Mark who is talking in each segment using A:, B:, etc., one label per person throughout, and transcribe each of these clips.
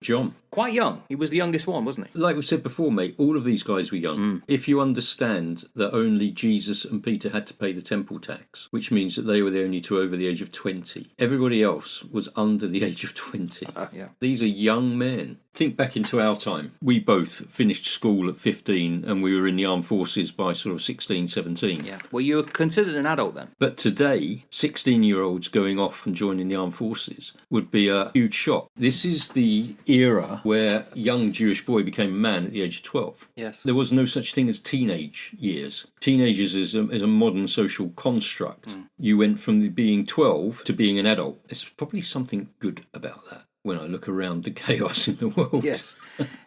A: John.
B: Quite young. He was the youngest one, wasn't he?
A: Like we said before, mate, all of these guys were young. If you understand that only Jesus and Peter had to pay the temple tax, which means that they were the only two over the age of 20, everybody else was under the age of 20.
B: Yeah.
A: These are young men. Think back into our time. We both finished school at 15 and we were in the armed forces by sort of 16, 17.
B: Yeah. Well, you were considered an adult then.
A: But today, 16-year-olds going off and joining the armed forces would be a huge shock. This is the era where a young Jewish boy became a man at the age of 12.
B: Yes.
A: There was no such thing as teenage years. Teenagers is a modern social construct. You went from being 12 to being an adult. There's probably something good about that when I look around the chaos in the world.
B: Yes.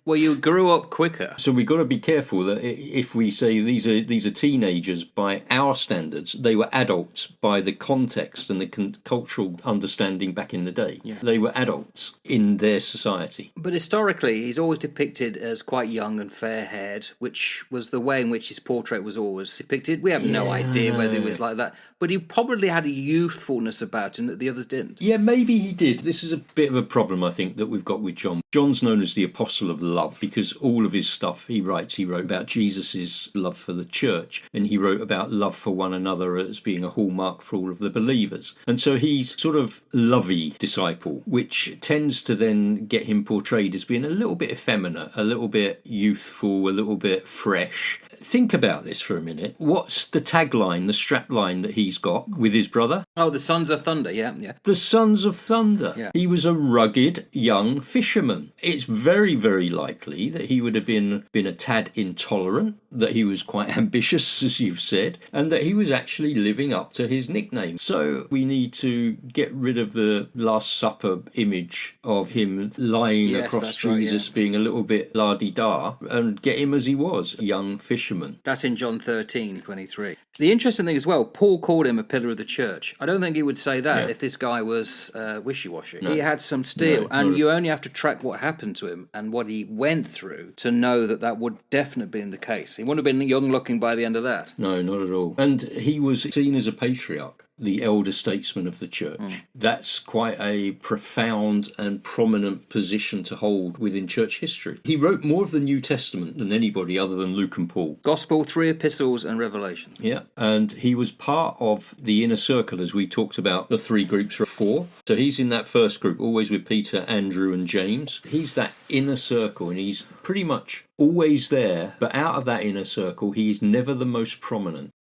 B: Well, you grew up quicker.
A: So we've got to be careful that if we say these are teenagers by our standards, they were adults by the context and the cultural understanding back in the day.
B: Yeah.
A: They were adults in their society.
B: But historically, he's always depicted as quite young and fair-haired, which was the way in which his portrait was always depicted. We have no idea whether he was like that. But he probably had a youthfulness about him that the others didn't.
A: Yeah, maybe he did. This is a bit of a problem, I think, that we've got with John. John's known as the apostle of love because all of his stuff he wrote about Jesus's love for the church, and he wrote about love for one another as being a hallmark for all of the believers. And so he's sort of lovey disciple, which tends to then get him portrayed as being a little bit effeminate, a little bit youthful, a little bit fresh. Think about this for a minute. What's the tagline, the strapline that he's got with his brother?
B: Oh, the Sons of Thunder, yeah.
A: The Sons of Thunder.
B: Yeah.
A: He was a rugged young fisherman. It's very, very likely that he would have been a tad intolerant, that he was quite ambitious, as you've said, and that he was actually living up to his nickname. So we need to get rid of the Last Supper image of him lying across Jesus being a little bit la-di-da and get him as he was, a young fisherman.
B: That's in John 13:23. The interesting thing as well, Paul called him a pillar of the church. I don't think he would say that if this guy was wishy-washy. No. He had some steel, and you only have to track what happened to him and what he went through to know that would definitely be the case. He wouldn't have been young-looking by the end of that.
A: No, not at all. And he was seen as a patriarch, the elder statesman of the church. That's quite a profound and prominent position to hold within church history. He wrote more of the New Testament than anybody other than Luke and Paul.
B: Gospel, 3 epistles, and Revelation.
A: Yeah, and he was part of the inner circle, as we talked about, the 3 groups of 4. So he's in that first group, always with Peter, Andrew, and James. He's that inner circle, and he's pretty much always there, but out of that inner circle, he is never the most prominent.